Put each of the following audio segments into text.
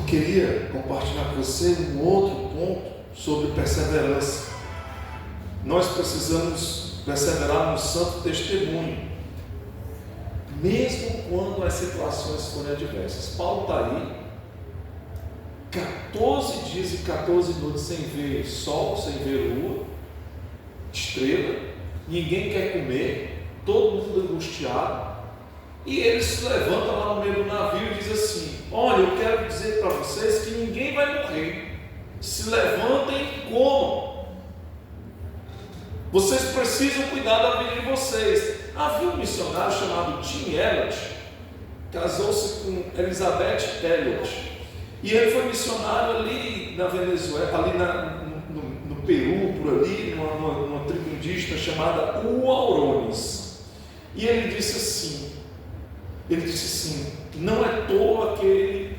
queria compartilhar com você um outro ponto sobre perseverança. Nós precisamos perseverar no santo testemunho, mesmo quando as situações forem adversas. Paulo está aí 14 dias e 14 noites sem ver sol, sem ver lua, estrela, ninguém quer comer, todo mundo angustiado, e ele se levanta lá no meio do navio e diz assim: olha, eu quero dizer para vocês que ninguém vai morrer, se levantem e comam, vocês precisam cuidar da vida de vocês. Havia um missionário chamado Tim Elliott, casou-se com Elizabeth Elliott, e ele foi missionário ali na Venezuela, ali no Peru, por ali, numa tribo indígena chamada Huarones. E ele disse assim: não é toa aquele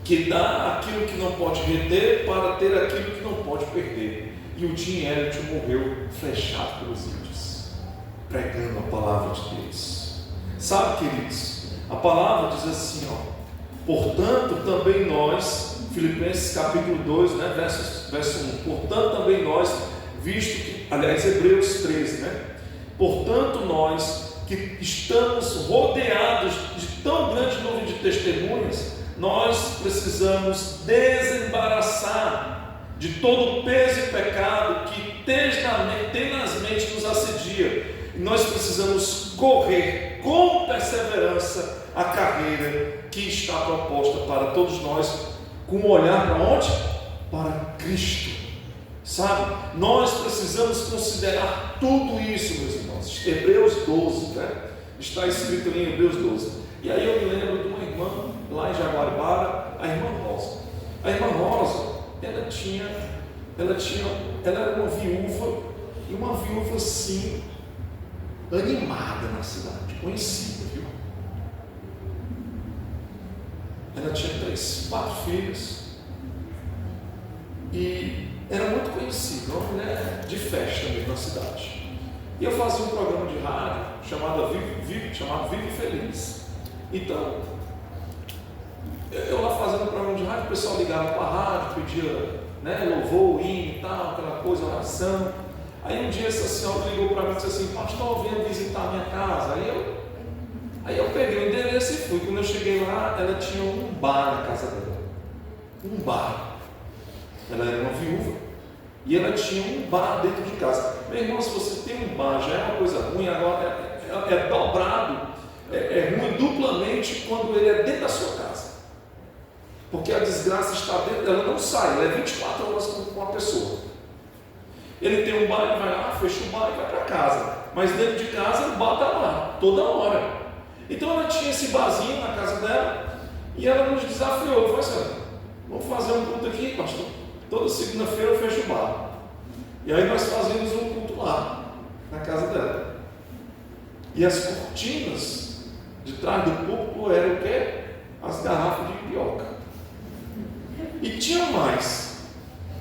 que dá aquilo que não pode reter para ter aquilo que não pode perder. E o Tim Elliott morreu flechado pelos índios, pregando a palavra de Deus. Sabe, queridos, a palavra diz assim, portanto também nós, Filipenses capítulo 2, né, verso 1, portanto também nós, visto que, aliás, Hebreus 13, né, portanto nós que estamos rodeados de tão grande número de testemunhas, nós precisamos desembaraçar de todo o peso e pecado que tenazmente nos assedia. E nós precisamos correr com perseverança a carreira que está proposta para todos nós, com um olhar para onde? Para Cristo. Sabe? Nós precisamos considerar tudo isso, meus irmãos. Hebreus 12, né? Está escrito em Hebreus 12. E aí eu me lembro de uma irmã lá em Jaguaribara, a irmã Rosa. A irmã Rosa, ela era uma viúva, e uma viúva assim, animada na cidade, conhecida, viu? Ela tinha 4 filhos, e era muito conhecida, uma mulher de festa mesmo na cidade. E eu fazia um programa de rádio chamado Vivo Feliz. Então, eu lá fazendo um programa de rádio, o pessoal ligava para a rádio, pedia, né, louvor, hino e tal, aquela coisa, oração. Aí um dia essa senhora ligou para mim e disse assim: pastor, venha visitar a minha casa. Aí eu peguei o endereço e fui. Quando eu cheguei lá, ela tinha um bar na casa dela. Um bar. Ela era uma viúva e ela tinha um bar dentro de casa. Meu irmão, se você tem um bar, já é uma coisa ruim, agora é dobrado, é ruim duplamente quando ele é dentro da sua casa. Porque a desgraça está dentro, ela não sai, ela é 24 horas com a pessoa. Ele tem um bar, ele vai lá, fecha o bar e vai para casa. Mas dentro de casa o bar está lá, toda hora. Então ela tinha esse barzinho na casa dela e ela nos desafiou. Falou assim: vamos fazer um culto aqui, pastor. Toda segunda-feira eu fecho o bar. E aí nós fazíamos um culto lá, na casa dela. E as cortinas de trás do púlpito eram o quê? As garrafas de pioca. E tinha mais.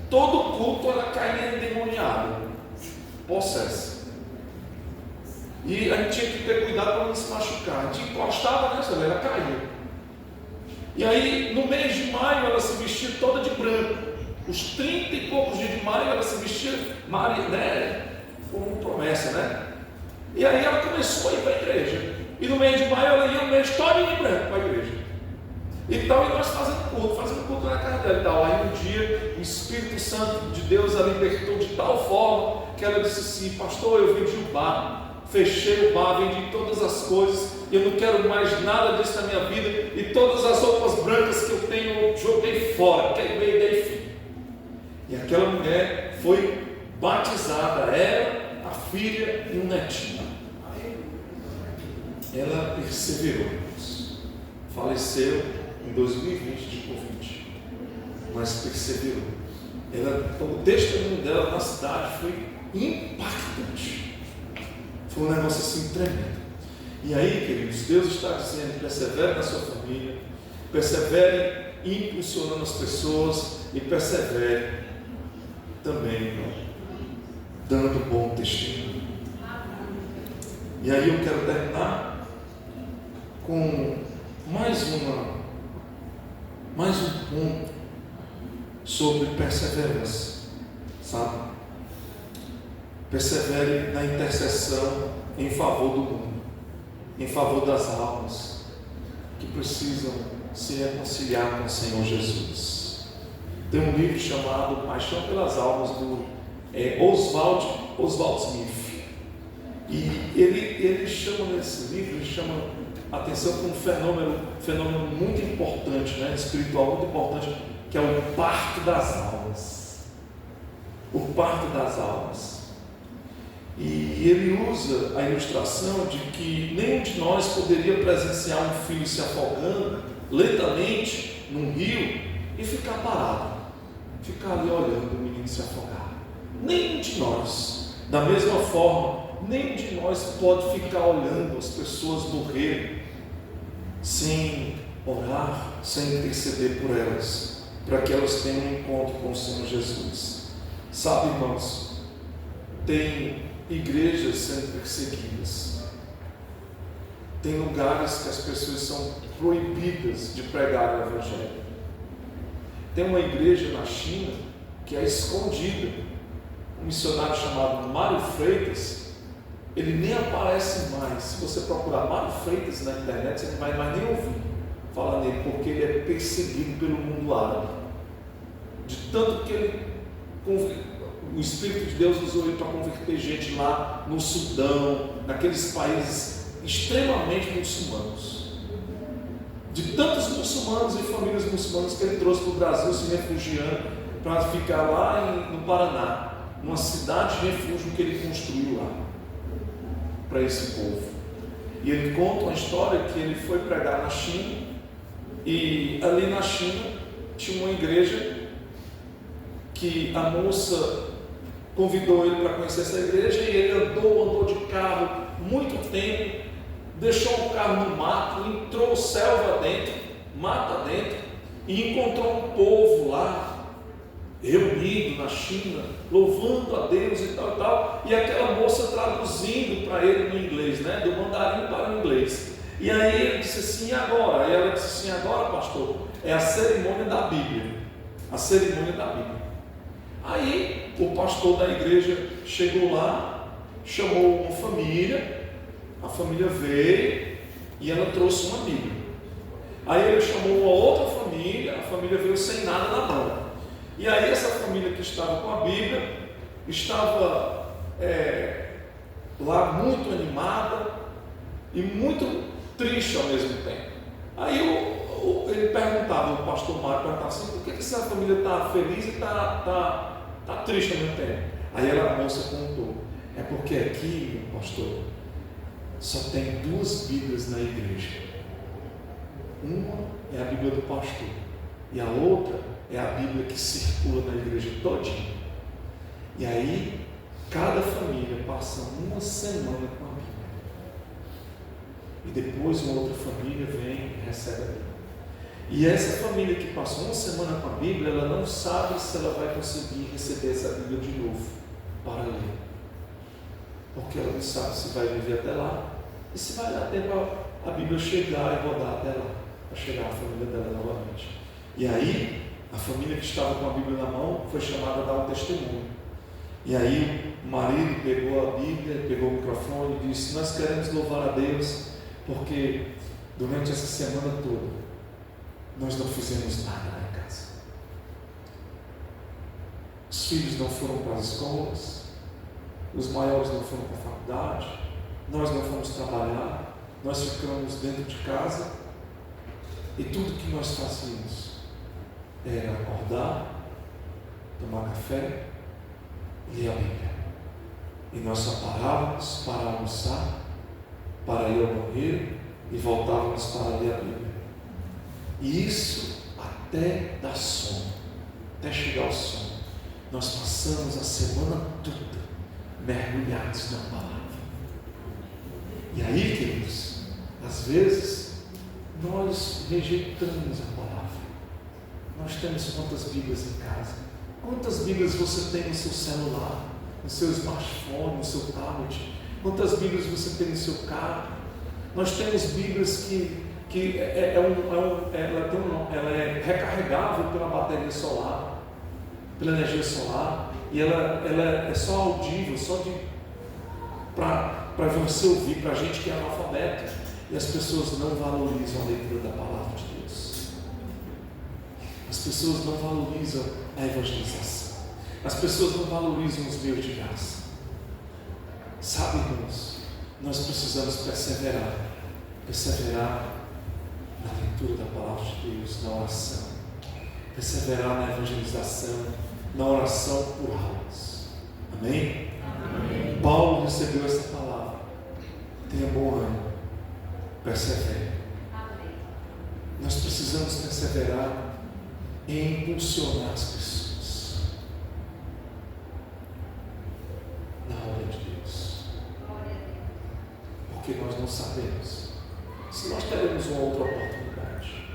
Todo culto ela caía endemoniada, possessa. E a gente tinha que ter cuidado para não se machucar. A gente encostava nessa, ela caía. E aí, no mês de maio, ela se vestia toda de branco. Os 30 e poucos dias de maio, ela se vestia, né, como promessa, né? E aí ela começou a ir para a igreja. E no mês de maio, ela ia o mês todo de branco para a igreja. Então, e nós fazendo culto na casa dela e tal. Aí um dia, o Espírito Santo de Deus a libertou de tal forma que ela disse assim: pastor, eu vendi o bar, fechei o bar, vendi todas as coisas, e eu não quero mais nada disso na minha vida, e todas as roupas brancas que eu tenho eu joguei fora, queimei, dei fim. E aquela mulher foi batizada, ela, a filha e um netinho. Ela perseverou, faleceu em 2020 de Covid, mas perseverou. O testemunho dela na cidade foi impactante, foi um negócio assim tremendo. E aí, queridos, Deus está dizendo: persevere na sua família, persevere impulsionando as pessoas e persevere também dando bom testemunho. E aí eu quero terminar com mais mais um ponto sobre perseverança, sabe? Persevere na intercessão em favor do mundo, em favor das almas que precisam se reconciliar com o Senhor Jesus. Tem um livro chamado Paixão pelas Almas, do Oswald Smith, e ele chama nesse livro, ele chama a atenção para um fenômeno muito importante, né, espiritual muito importante, que é o parto das almas. O parto das almas. E ele usa a ilustração de que nenhum de nós poderia presenciar um filho se afogando lentamente num rio e ficar parado, ficar ali olhando o menino se afogar. Nenhum de nós. Da mesma forma, nenhum de nós pode ficar olhando as pessoas morrerem sem orar, sem interceder por elas, para que elas tenham um encontro com o Senhor Jesus. Sabe, irmãos, tem igrejas sendo perseguidas, tem lugares que as pessoas são proibidas de pregar o Evangelho. Tem uma igreja na China que é escondida. Um missionário chamado Mário Freitas, ele nem aparece mais. Se você procurar Mário Freitas na internet, você não vai mais nem ouvir falar nele, porque ele é perseguido pelo mundo árabe, de tanto que o Espírito de Deus usou ele para converter gente lá no Sudão, naqueles países extremamente muçulmanos, de tantos muçulmanos e famílias muçulmanas que ele trouxe para o Brasil, se refugiando, para ficar lá no Paraná, numa cidade de refúgio que ele construiu lá para esse povo. E ele conta uma história que ele foi pregar na China, e ali na China tinha uma igreja que a moça convidou ele para conhecer essa igreja, e ele andou de carro muito tempo, deixou o carro no mato, entrou selva dentro, mata dentro, e encontrou um povo lá reunido na China, louvando a Deus e tal, e aquela moça traduzindo para ele no inglês, né, do mandarim para o inglês. E aí ele disse assim: agora? E ela disse assim: agora, pastor, é a cerimônia da Bíblia. A cerimônia da Bíblia. Aí o pastor da igreja chegou lá, chamou uma família, a família veio e ela trouxe uma Bíblia. Aí ele chamou uma outra família, a família veio sem nada na mão. E aí essa família que estava com a Bíblia estava lá muito animada e muito triste ao mesmo tempo. Aí ele perguntava, o pastor Mário perguntava assim: por que essa família está feliz e está triste ao mesmo tempo? Aí a moça contou: é porque aqui, pastor, só tem 2 Bíblias na igreja. Uma é a Bíblia do pastor e a outra é a Bíblia que circula na igreja todinha. E aí cada família passa uma semana com a Bíblia, e depois uma outra família vem e recebe a Bíblia. E essa família que passou uma semana com a Bíblia, ela não sabe se ela vai conseguir receber essa Bíblia de novo para ler, porque ela não sabe se vai viver até lá e se vai dar tempo a Bíblia chegar e rodar até lá, para chegar a família dela novamente. E aí a família que estava com a Bíblia na mão foi chamada a dar um testemunho. E aí o marido pegou a Bíblia, pegou o microfone e disse: nós queremos louvar a Deus, porque durante essa semana toda nós não fizemos nada lá em casa. Os filhos não foram para as escolas, os maiores não foram para a faculdade, nós não fomos trabalhar, nós ficamos dentro de casa, e tudo que nós fazíamos era acordar, tomar café e ler a Bíblia. E nós só parávamos para almoçar, para ir ao banheiro, e voltávamos para ler a Bíblia. E isso até dar sono, até chegar ao sono. Nós passamos a semana toda mergulhados na palavra. E aí, queridos, às vezes nós rejeitamos a palavra. Nós temos quantas Bíblias em casa? Quantas Bíblias você tem no seu celular, no seu smartphone, no seu tablet? Quantas Bíblias você tem no seu carro? Nós temos Bíblias que que ela é recarregável pela bateria solar, pela energia solar, e ela é só audível, para você ouvir, para a gente que é analfabeto, e as pessoas não valorizam a leitura da palavra de Deus. As pessoas não valorizam a evangelização. As pessoas não valorizam os meios de graça. Sabe, irmãos, nós precisamos perseverar na leitura da palavra de Deus, na oração, perseverar na evangelização, na oração por almas. Amém? Amém. Paulo recebeu essa palavra. Tenha bom ânimo, persevere. Amém. Nós precisamos perseverar em impulsionar as pessoas na obra de Deus, porque nós não sabemos se nós teremos uma outra oportunidade.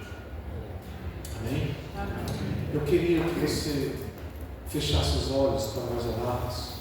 Amém? Amém. Eu queria que você fechasse os olhos para nós orarmos.